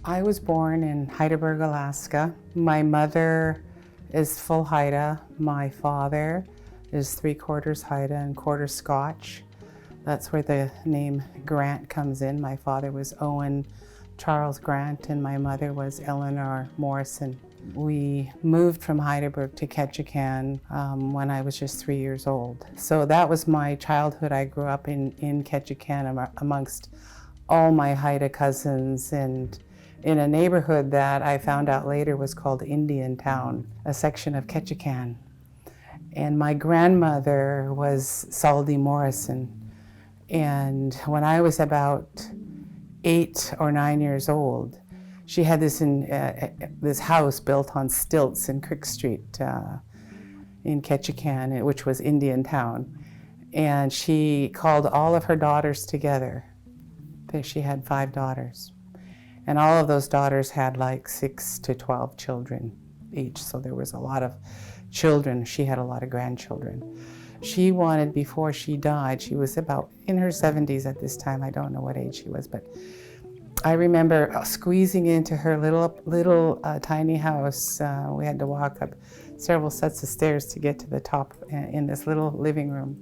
I was born in Heidelberg, Alaska. My mother is full Haida. My father is 3/4 Haida and quarter Scotch. That's where the name Grant comes in. My father was Owen Charles Grant and my mother was Eleanor Morrison. We moved from Heidelberg to Ketchikan when I was just 3 years old. So that was my childhood. I grew up in Ketchikan amongst all my Haida cousins and in a neighborhood that I found out later was called Indian Town, a section of Ketchikan. And my grandmother was Saldi Morrison. And when I was about 8 or 9 years old, she had this house built on stilts in Crick Street in Ketchikan, which was Indian Town. And she called all of her daughters together. She had 5 daughters. And all of those daughters had like 6 to 12 children each. So there was a lot of children. She had a lot of grandchildren. She wanted, before she died, she was about in her 70s at this time. I don't know what age she was, but I remember squeezing into her little tiny house. We had to walk up several sets of stairs to get to the top in this little living room.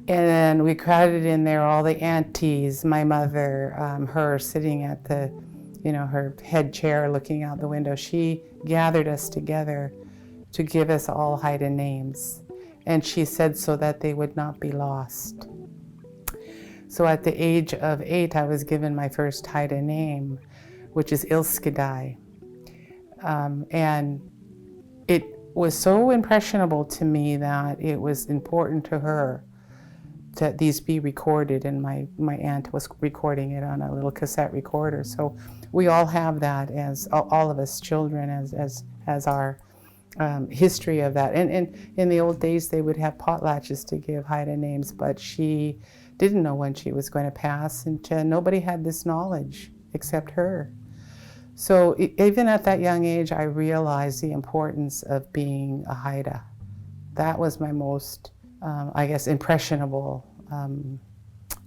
And we crowded in there, all the aunties, my mother, her sitting at the, her head chair looking out the window. She gathered us together to give us all Haida names. And she said so that they would not be lost. So at the age of 8, I was given my first Haida name, which is Ilskadai. And it was so impressionable to me that it was important to her that these be recorded, and my aunt was recording it on a little cassette recorder. So we all have that, as all of us children, as our history of that. And in the old days, they would have potlatches to give Haida names, but she didn't know when she was going to pass, and nobody had this knowledge except her. So even at that young age, I realized the importance of being a Haida. That was my most, impressionable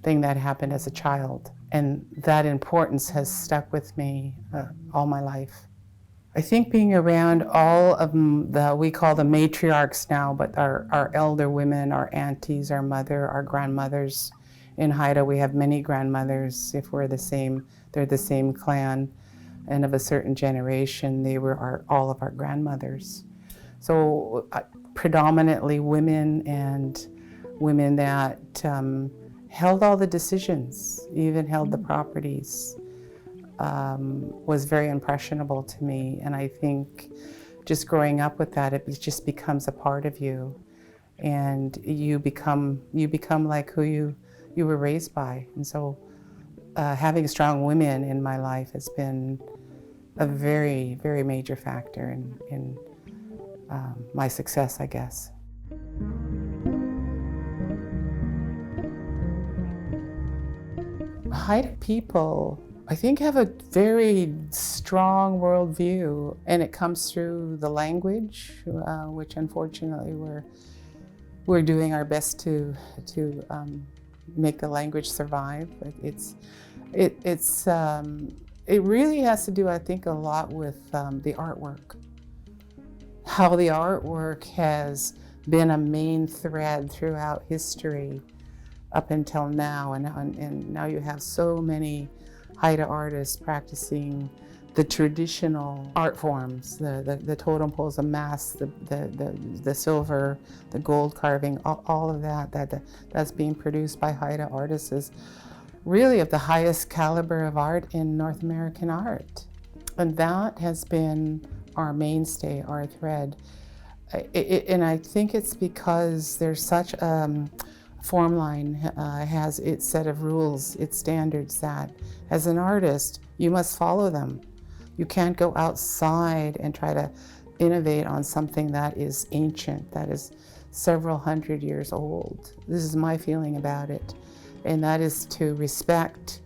thing that happened as a child. And that importance has stuck with me all my life. I think being around all of we call them matriarchs now, but our elder women, our aunties, our mother, our grandmothers. In Haida, we have many grandmothers. If they're the same clan and of a certain generation, they were all of our grandmothers. So predominantly women, and women that held all the decisions, even held the properties. Was very impressionable to me, and I think just growing up with that, it just becomes a part of you, and you become like who you were raised by. And so having strong women in my life has been a very, very major factor in my success, I guess. Haida people, I think, have a very strong worldview, and it comes through the language, which unfortunately we're doing our best to make the language survive. It really has to do, I think, a lot with the artwork. How the artwork has been a main thread throughout history up until now, and now you have so many Haida artists practicing the traditional art forms, the totem poles, the masks, the silver, the gold carving, all of that's being produced by Haida artists is really of the highest caliber of art in North American art. And that has been our mainstay, our thread. And I think it's because there's such formline has its set of rules, its standards, that as an artist, you must follow them. You can't go outside and try to innovate on something that is ancient, that is several hundred years old. This is my feeling about it. And that is to respect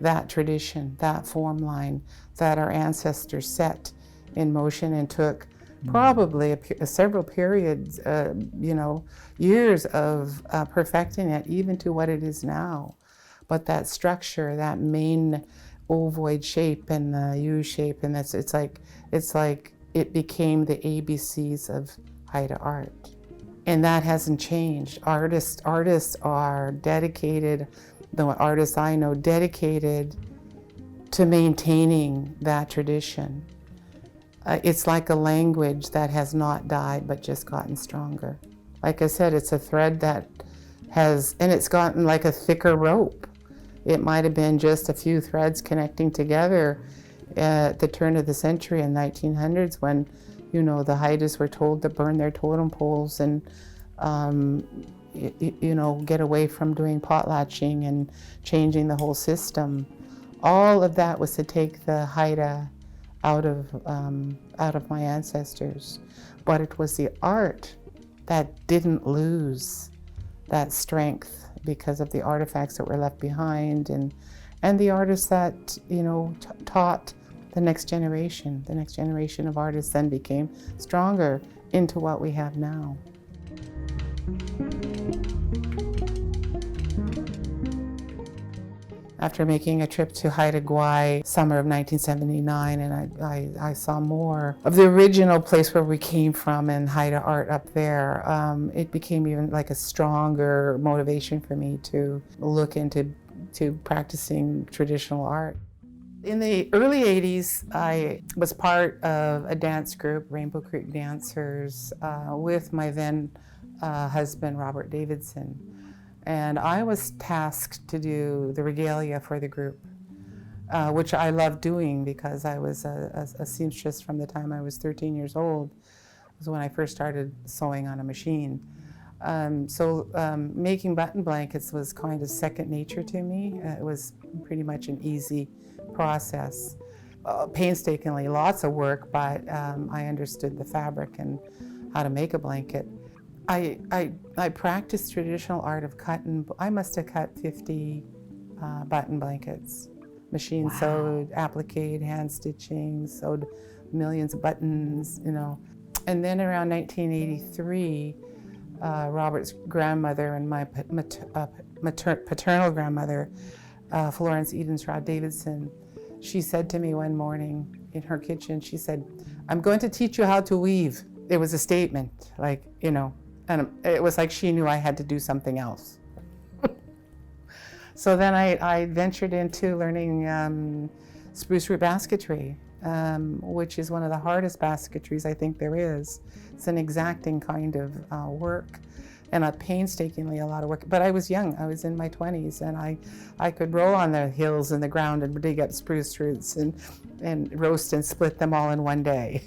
that tradition, that formline that our ancestors set in motion and took probably several periods, years of perfecting it, even to what it is now. But that structure, that main ovoid shape and the U shape, and it's like it became the ABCs of Haida art. And that hasn't changed. Artists are dedicated, the artists I know, dedicated to maintaining that tradition. It's like a language that has not died but just gotten stronger. Like I said, it's a thread that has, and it's gotten like a thicker rope. It might have been just a few threads connecting together at the turn of the century in 1900s when, you know, the Haidas were told to burn their totem poles and, you know, get away from doing potlatching and changing the whole system. All of that was to take the Haida out of my ancestors. But it was the art that didn't lose that strength because of the artifacts that were left behind, and the artists that, you know, taught the next generation. The next generation of artists then became stronger into what we have now. After making a trip to Haida, summer of 1979, and I saw more of the original place where we came from and Haida art up there, it became even like a stronger motivation for me to look into practicing traditional art. In the early 80s, I was part of a dance group, Rainbow Creek Dancers, with my then husband, Robert Davidson. And I was tasked to do the regalia for the group, which I loved doing because I was a seamstress from the time I was 13 years old. It was when I first started sewing on a machine. Making button blankets was kind of second nature to me. It was pretty much an easy process. Painstakingly, lots of work, but I understood the fabric and how to make a blanket. I practiced traditional art of cutting. I must have cut 50 button blankets. Machine sewed, appliqued, hand stitching, sewed millions of buttons, you know. And then around 1983, Robert's grandmother and my paternal grandmother, Florence Edenshaw Davidson, she said to me one morning in her kitchen, she said, "I'm going to teach you how to weave." It was a statement, like, you know, and it was like she knew I had to do something else. So then I ventured into learning spruce root basketry, which is one of the hardest basketries I think there is. It's an exacting kind of work, and painstakingly a lot of work. But I was young, I was in my 20s, and I could roll on the hills in the ground and dig up spruce roots and roast and split them all in one day.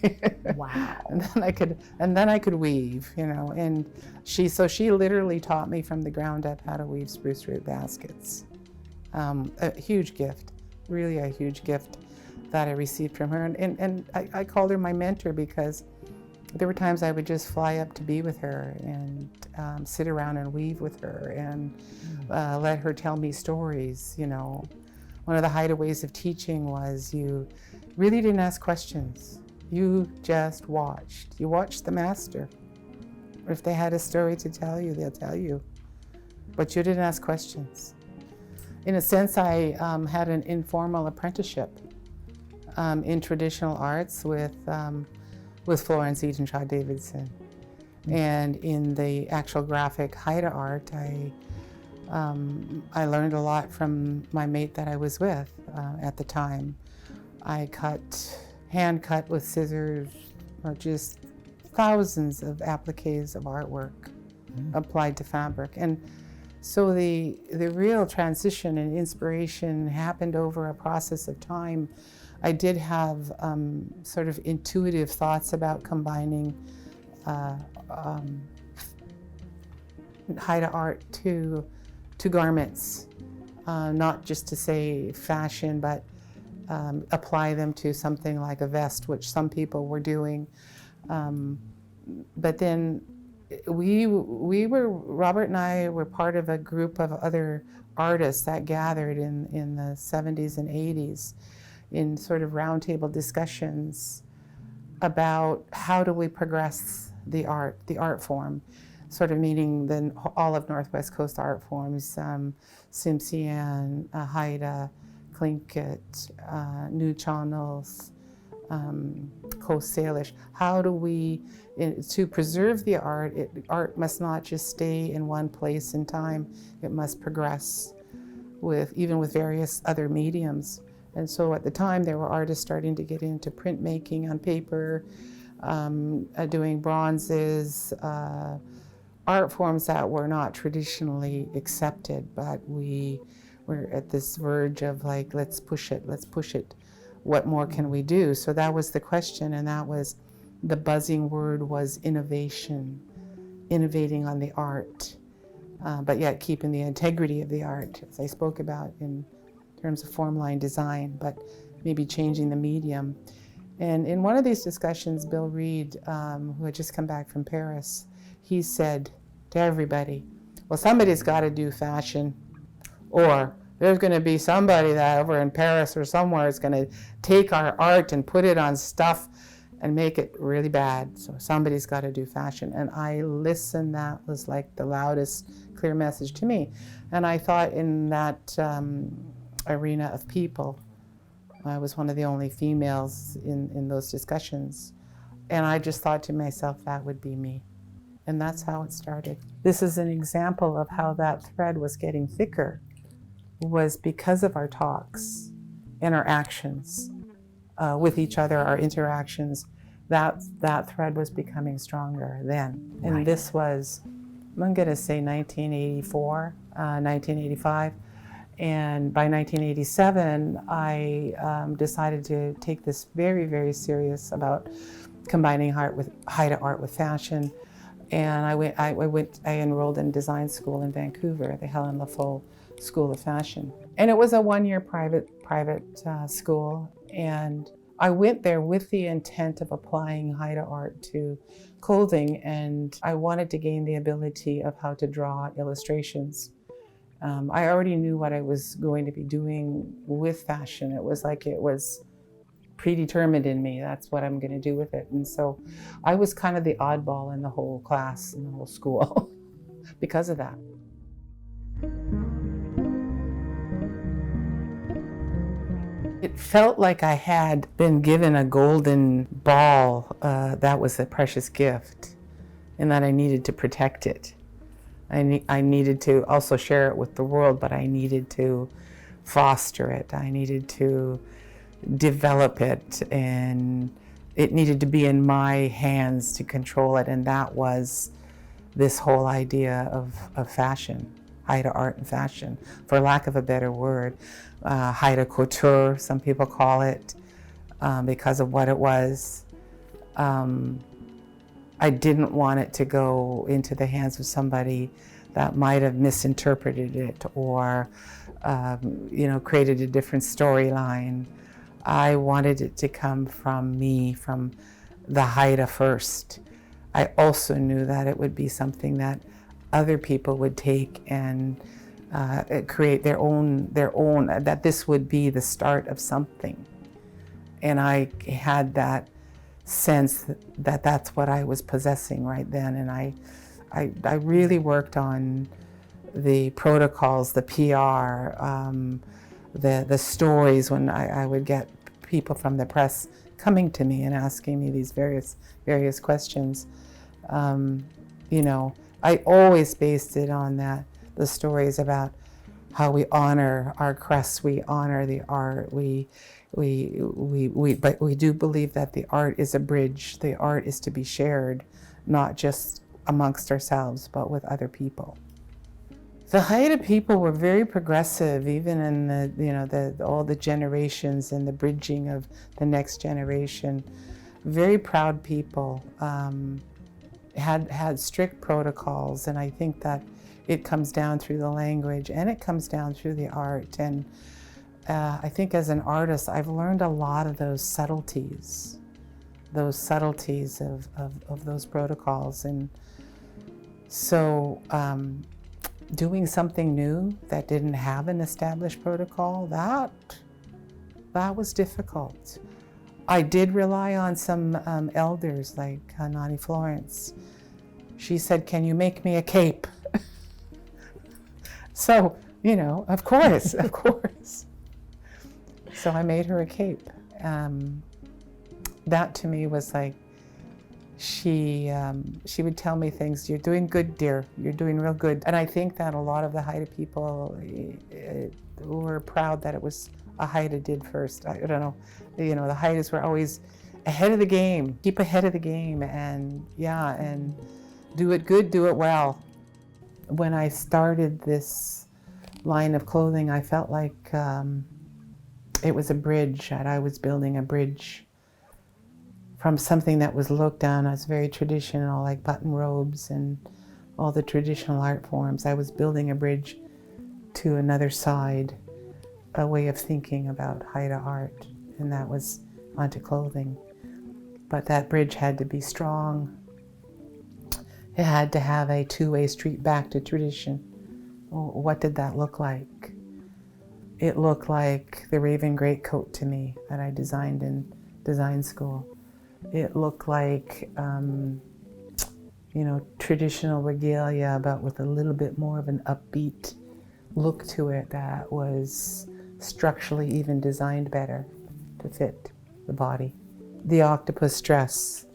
Wow. And then I could weave, you know, and she literally taught me from the ground up how to weave spruce root baskets. A huge gift, really a huge gift that I received from her. And I called her my mentor because there were times I would just fly up to be with her and sit around and weave with her and let her tell me stories, you know. One of the Haida ways of teaching was you really didn't ask questions. You just watched. You watched the master. If they had a story to tell you, they'll tell you. But you didn't ask questions. In a sense, I had an informal apprenticeship in traditional arts with Florence Edenshaw Davidson. And in the actual graphic Haida art, I learned a lot from my mate that I was with at the time. I hand cut with scissors, just thousands of appliques of artwork applied to fabric. And so the real transition and inspiration happened over a process of time. I did have sort of intuitive thoughts about combining Haida art to garments, not just to say fashion, but apply them to something like a vest, which some people were doing. But then Robert and I were part of a group of other artists that gathered in the 70s and 80s in sort of roundtable discussions about how do we progress the art form, sort of meaning all of Northwest Coast art forms, Tsimshian, Haida, Tlingit, New Channels, Coast Salish. How do we, to preserve the art, art must not just stay in one place in time, it must progress even with various other mediums. And so at the time there were artists starting to get into printmaking on paper, doing bronzes, art forms that were not traditionally accepted, but we were at this verge of like, let's push it. What more can we do? So that was the question, and that was the buzzing word was innovation, innovating on the art, but yet keeping the integrity of the art, as I spoke about in terms of formline design, but maybe changing the medium. And in one of these discussions, Bill Reid, who had just come back from Paris, he said to everybody, well, somebody's got to do fashion, or there's going to be somebody that over in Paris or somewhere is going to take our art and put it on stuff and make it really bad. So somebody's got to do fashion. And I listened, that was like the loudest, clear message to me. And I thought in that arena of people, I was one of the only females in those discussions. And I just thought to myself, that would be me. And that's how it started. This is an example of how that thread was getting thicker, was because of our talks and our actions with each other, our interactions, that thread was becoming stronger then. And this was, I'm going to say 1984, 1985. And by 1987, I decided to take this very, very serious about combining Haida art with fashion. And I enrolled in design school in Vancouver, the Helen Lafole School of Fashion. And it was a one-year private school. And I went there with the intent of applying Haida art to clothing. And I wanted to gain the ability of how to draw illustrations. I already knew what I was going to be doing with fashion. It was like it was predetermined in me. That's what I'm going to do with it. And so I was kind of the oddball in the whole class, in the whole school, because of that. It felt like I had been given a golden ball that was a precious gift, and that I needed to protect it. I needed to also share it with the world, but I needed to foster it. I needed to develop it, and it needed to be in my hands to control it. And that was this whole idea of fashion, Haida art and fashion, for lack of a better word. Haida couture, some people call it, because of what it was. I didn't want it to go into the hands of somebody that might have misinterpreted it or, created a different storyline. I wanted it to come from me, from the Haida first. I also knew that it would be something that other people would take and create their own, that this would be the start of something. And I had that sense that that's what I was possessing right then. And I really worked on the protocols, the PR, the stories, when I would get people from the press coming to me and asking me these various questions. I always based it on the stories about how we honor our crests, we honor the art, but we do believe that the art is a bridge. The art is to be shared, not just amongst ourselves, but with other people. The Haida people were very progressive, even in all the generations and the bridging of the next generation. Very proud people, had strict protocols, and I think that it comes down through the language and it comes down through the art. And I think as an artist, I've learned a lot of those subtleties of those protocols. And so doing something new that didn't have an established protocol, that was difficult. I did rely on some elders like Nani Florence. She said, "Can you make me a cape?" So, of course. So I made her a cape. That to me was like, she would tell me things, "You're doing good, dear. You're doing real good." And I think that a lot of the Haida people were proud that it was a Haida did first. I don't know. The Haidas were always ahead of the game. Keep ahead of the game, and and do it good, do it well. When I started this line of clothing, I felt like it was a bridge, that I was building a bridge from something that was looked down as very traditional, like button robes and all the traditional art forms. I was building a bridge to another side, a way of thinking about Haida art, and that was onto clothing. But that bridge had to be strong. It had to have a two-way street back to tradition. Well, what did that look like? It looked like the raven greatcoat to me that I designed in design school. It looked like, traditional regalia, but with a little bit more of an upbeat look to it that was structurally even designed better to fit the body. The octopus dress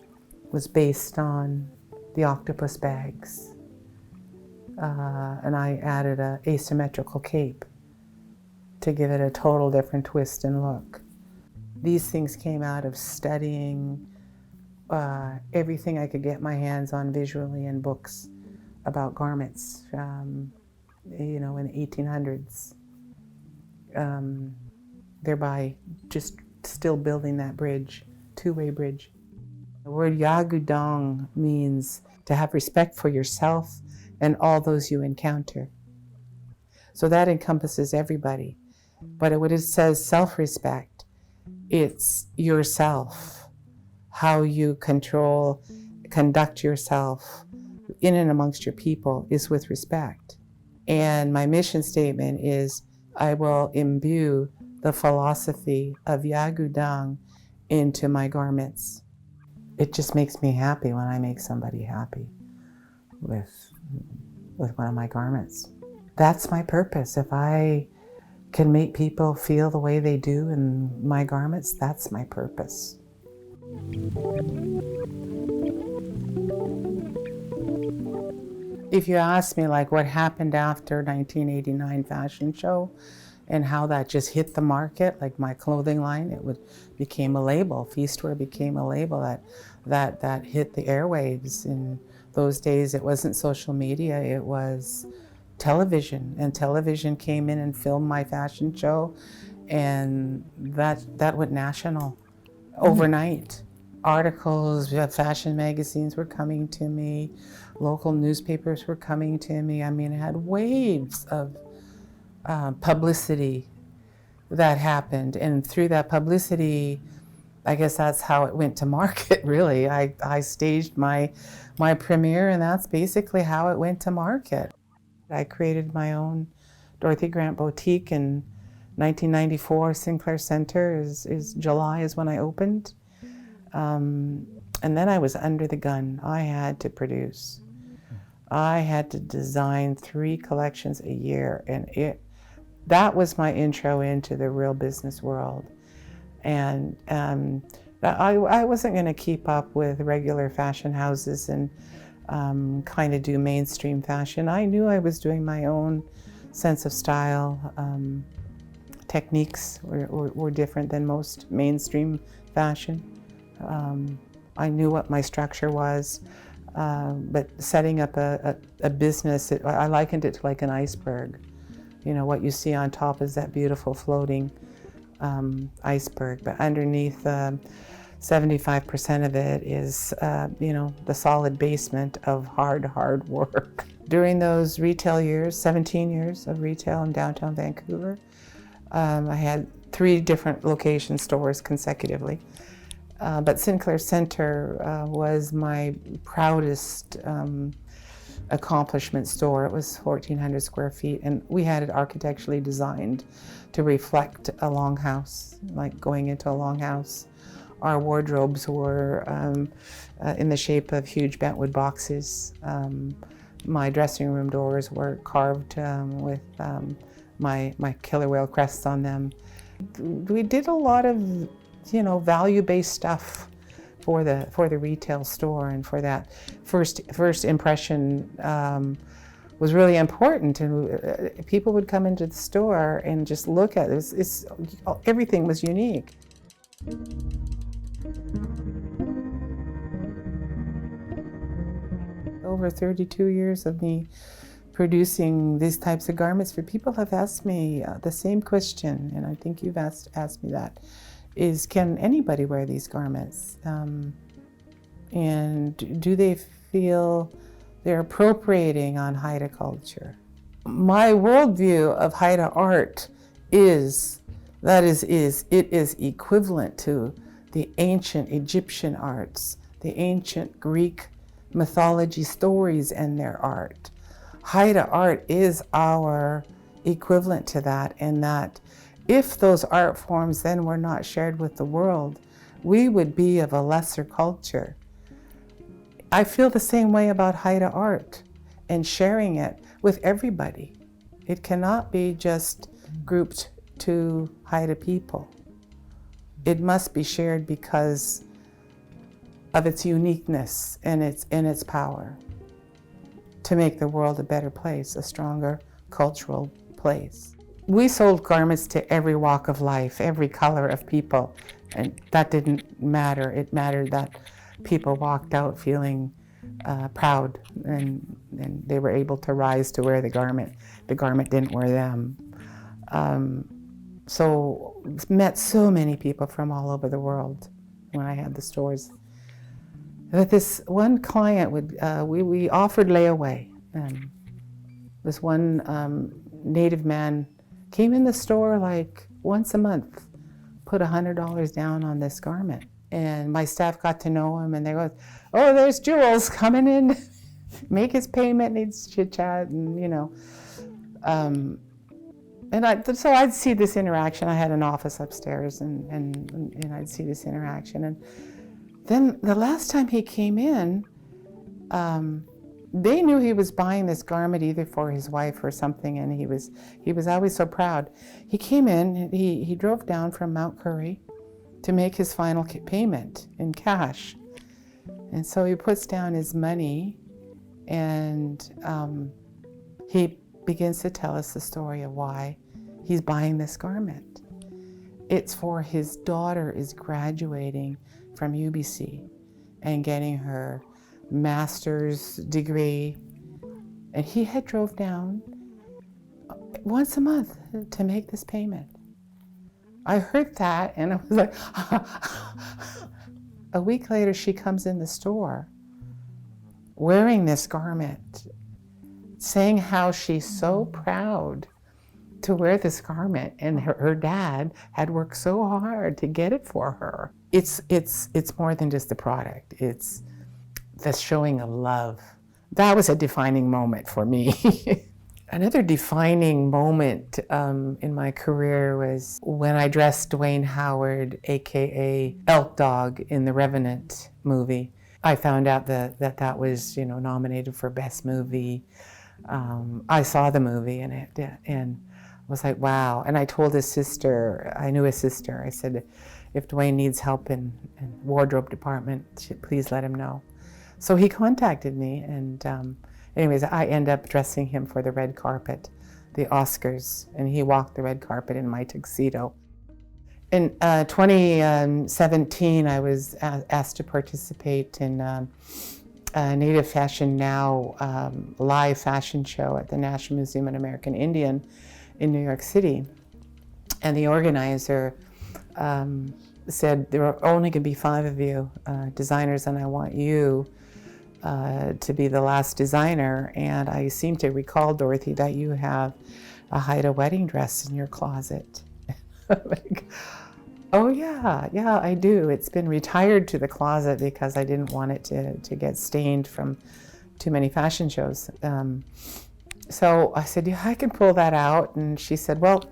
was based on the octopus bags. And I added an asymmetrical cape to give it a total different twist and look. These things came out of studying everything I could get my hands on visually in books about garments, in the 1800s. Thereby just still building that bridge, two-way bridge. The word yagudang means to have respect for yourself and all those you encounter. So that encompasses everybody. But when it says self-respect, it's yourself, how you conduct yourself in and amongst your people is with respect. And my mission statement is, I will imbue the philosophy of Yagudang into my garments. It just makes me happy when I make somebody happy with one of my garments. That's my purpose. If I can make people feel the way they do in my garments, that's my purpose. If you ask me like what happened after 1989 fashion show and how that just hit the market, like my clothing line, became a label. Feastwear became a label that hit the airwaves. In those days, it wasn't social media, it was television, and television came in and filmed my fashion show, and that went national overnight. Articles, fashion magazines were coming to me, local newspapers were coming to me. I mean, I had waves of publicity that happened, and through that publicity, I guess that's how it went to market, really. I staged my premiere, and that's basically how it went to market. I created my own Dorothy Grant boutique in 1994. Sinclair Centre July is when I opened. And then I was under the gun. I had to produce. I had to design 3 collections a year, and that was my intro into the real business world. And I wasn't going to keep up with regular fashion houses and kind of do mainstream fashion. I knew I was doing my own sense of style. Techniques were different than most mainstream fashion. I knew what my structure was, but setting up a business, I likened it to like an iceberg. What you see on top is that beautiful floating iceberg, but underneath 75% of it is, the solid basement of hard work. During those retail years, 17 years of retail in downtown Vancouver, I had 3 different location stores consecutively. But Sinclair Centre was my proudest accomplishment store. It was 1,400 square feet, and we had it architecturally designed to reflect a longhouse, like going into a longhouse. Our wardrobes were in the shape of huge bentwood boxes. My dressing room doors were carved with my killer whale crests on them. We did a lot of, value-based stuff for the retail store, and for that first impression was really important. And people would come into the store and just look at it. Everything was unique. Over 32 years of me producing these types of garments, for people have asked me the same question, and I think you've asked me that, is can anybody wear these garments? And do they feel they're appropriating on Haida culture? My worldview of Haida art is equivalent to the ancient Egyptian arts, the ancient Greek mythology stories and their art. Haida art is our equivalent to that, in that if those art forms then were not shared with the world, we would be of a lesser culture. I feel the same way about Haida art and sharing it with everybody. It cannot be just grouped to Haida people. It must be shared because of its uniqueness and its power to make the world a better place, a stronger cultural place. We sold garments to every walk of life, every color of people, and that didn't matter. It mattered that people walked out feeling proud, and they were able to rise to wear the garment. The garment didn't wear them. So met so many people from all over the world when I had the stores. But this one client we offered layaway. This one Native man came in the store like once a month, put $100 down on this garment. And my staff got to know him, and they go, "Oh, there's Jules coming in, make his payment, needs chit chat," and so I'd see this interaction. I had an office upstairs, and I'd see this interaction. And then the last time he came in, they knew he was buying this garment either for his wife or something, and he was always so proud. He came in, he drove down from Mount Currie to make his final payment in cash. And so he puts down his money, and he begins to tell us the story of why he's buying this garment. It's for his daughter is graduating from UBC and getting her master's degree, and he had drove down once a month to make this payment. I heard that, and I was like, A week later, she comes in the store wearing this garment, saying how she's so proud to wear this garment, and her dad had worked so hard to get it for her. It's more than just the product. It's the showing of love. That was a defining moment for me. Another defining moment in my career was when I dressed Dwayne Howard, AKA Elk Dog, in the Revenant movie. I found out that was, nominated for Best Movie. I saw the movie and was like, wow. And I told his sister, I knew his sister, I said, if Dwayne needs help in wardrobe department, please let him know. So he contacted me, and anyways, I end up dressing him for the red carpet, the Oscars, and he walked the red carpet in my tuxedo. In 2017, I was asked to participate in a Native Fashion Now live fashion show at the National Museum of American Indian in New York City. And the organizer said, there are only going to be 5 of you designers, and I want you to be the last designer. And I seem to recall, Dorothy, that you have a Haida wedding dress in your closet. Like, oh yeah, I do. It's been retired to the closet because I didn't want it to get stained from too many fashion shows. So I said, yeah, I can pull that out. And she said, well,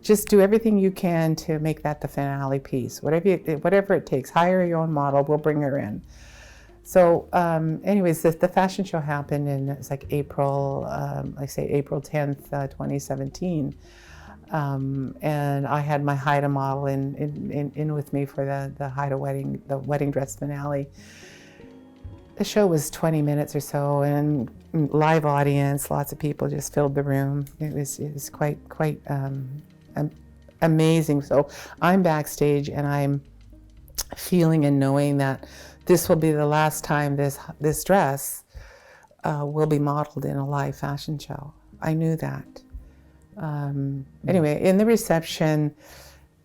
just do everything you can to make that the finale piece. Whatever it takes, hire your own model, we'll bring her in. So anyways, the fashion show happened, and it was like April 10th, 2017. And I had my Haida model in with me for the Haida wedding, the wedding dress finale. The show was 20 minutes or so, and live audience, lots of people just filled the room. It was quite amazing. So I'm backstage, and I'm feeling and knowing that this will be the last time this dress will be modeled in a live fashion show. I knew that. Anyway, in the reception,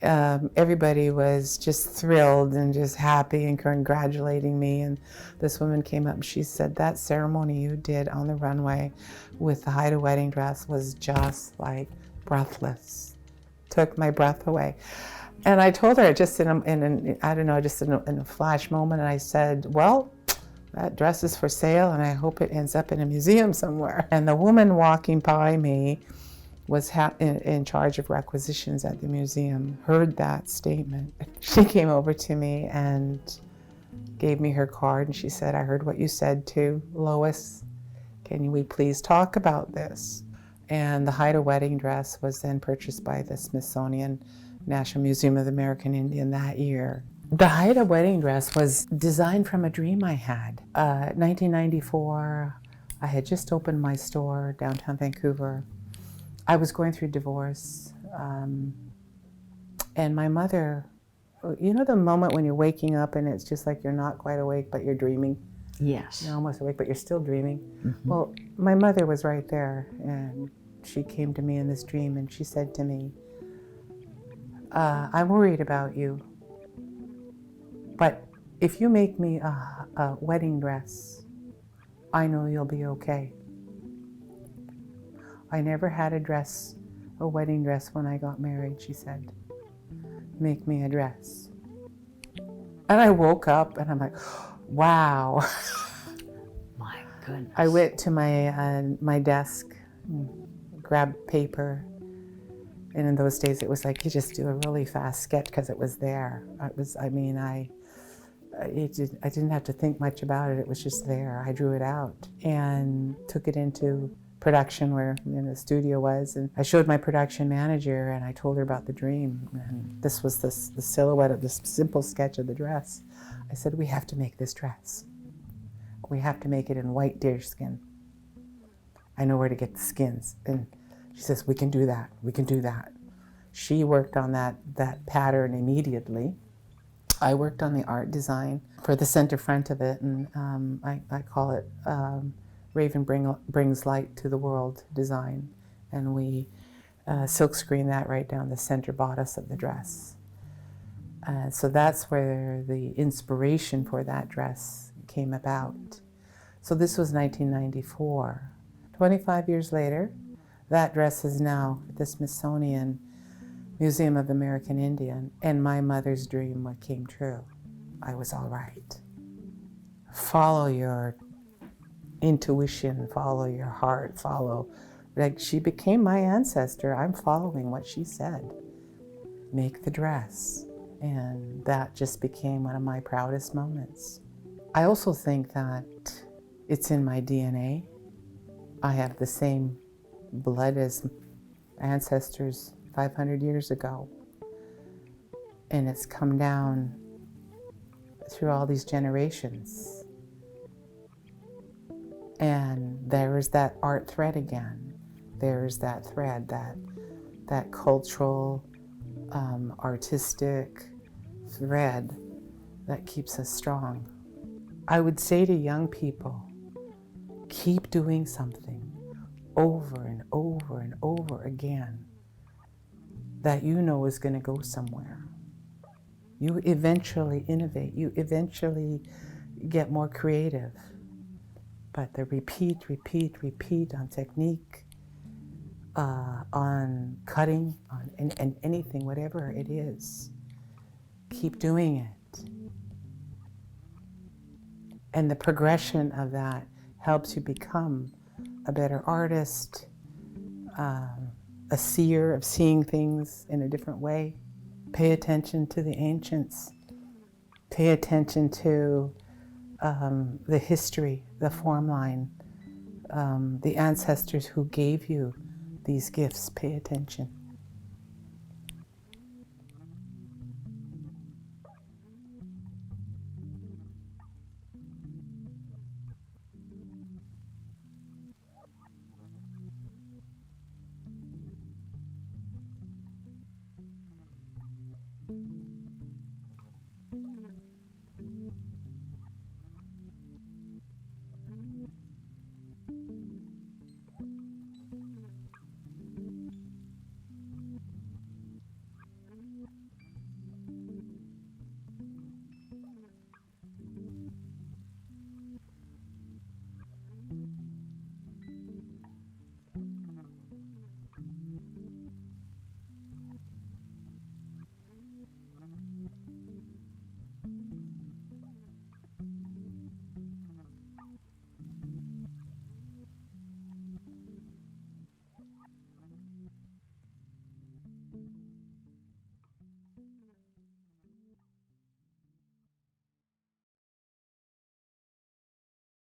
everybody was just thrilled and just happy and congratulating me. And this woman came up and she said, that ceremony you did on the runway with the Haida wedding dress was just like breathless. Took my breath away. And I told her just in a flash moment, and I said, well, that dress is for sale and I hope it ends up in a museum somewhere. And the woman walking by me was in charge of requisitions at the museum, heard that statement. She came over to me and gave me her card, and she said, I heard what you said to Lois. Can we please talk about this? And the Haida wedding dress was then purchased by the Smithsonian National Museum of the American Indian that year. The Haida wedding dress was designed from a dream I had. 1994, I had just opened my store downtown Vancouver. I was going through divorce, and my mother, you know the moment when you're waking up and it's just like you're not quite awake, but you're dreaming? Yes. You're almost awake, but you're still dreaming. Mm-hmm. Well, my mother was right there, and she came to me in this dream, and she said to me, I'm worried about you, but if you make me a wedding dress, I know you'll be okay. I never had a wedding dress when I got married, she said. Make me a dress. And I woke up and I'm like, wow. My goodness. I went to my desk, grabbed paper, and in those days it was like you just do a really fast sketch because it was there. I didn't have to think much about it. It was just there. I drew it out and took it into production where the studio was, and I showed my production manager and I told her about the dream, and this was the silhouette of this simple sketch of the dress. I said, we have to make this dress. We have to make it in white deerskin. I know where to get the skins. And she says, we can do that. She worked on that pattern immediately. I worked on the art design for the center front of it, and I call it Raven Brings Light to the World design, and we silkscreen that right down the center bodice of the dress. So that's where the inspiration for that dress came about. So this was 1994. 25 years later, that dress is now at the Smithsonian Museum of American Indian, and my mother's dream came true. I was all right. Follow your intuition, follow your heart, she became my ancestor. I'm following what she said. Make the dress. And that just became one of my proudest moments. I also think that it's in my DNA. I have the same blood as ancestors 500 years ago. And it's come down through all these generations. And there is that art thread again. There is that thread, that cultural, artistic thread that keeps us strong. I would say to young people, keep doing something over and over and over again that you know is going to go somewhere. You eventually innovate. You eventually get more creative. But the repeat on technique, on cutting, and anything, whatever it is, keep doing it. And the progression of that helps you become a better artist, a seer of seeing things in a different way. Pay attention to the ancients. Pay attention to the history, the formline, the ancestors who gave you these gifts. Pay attention.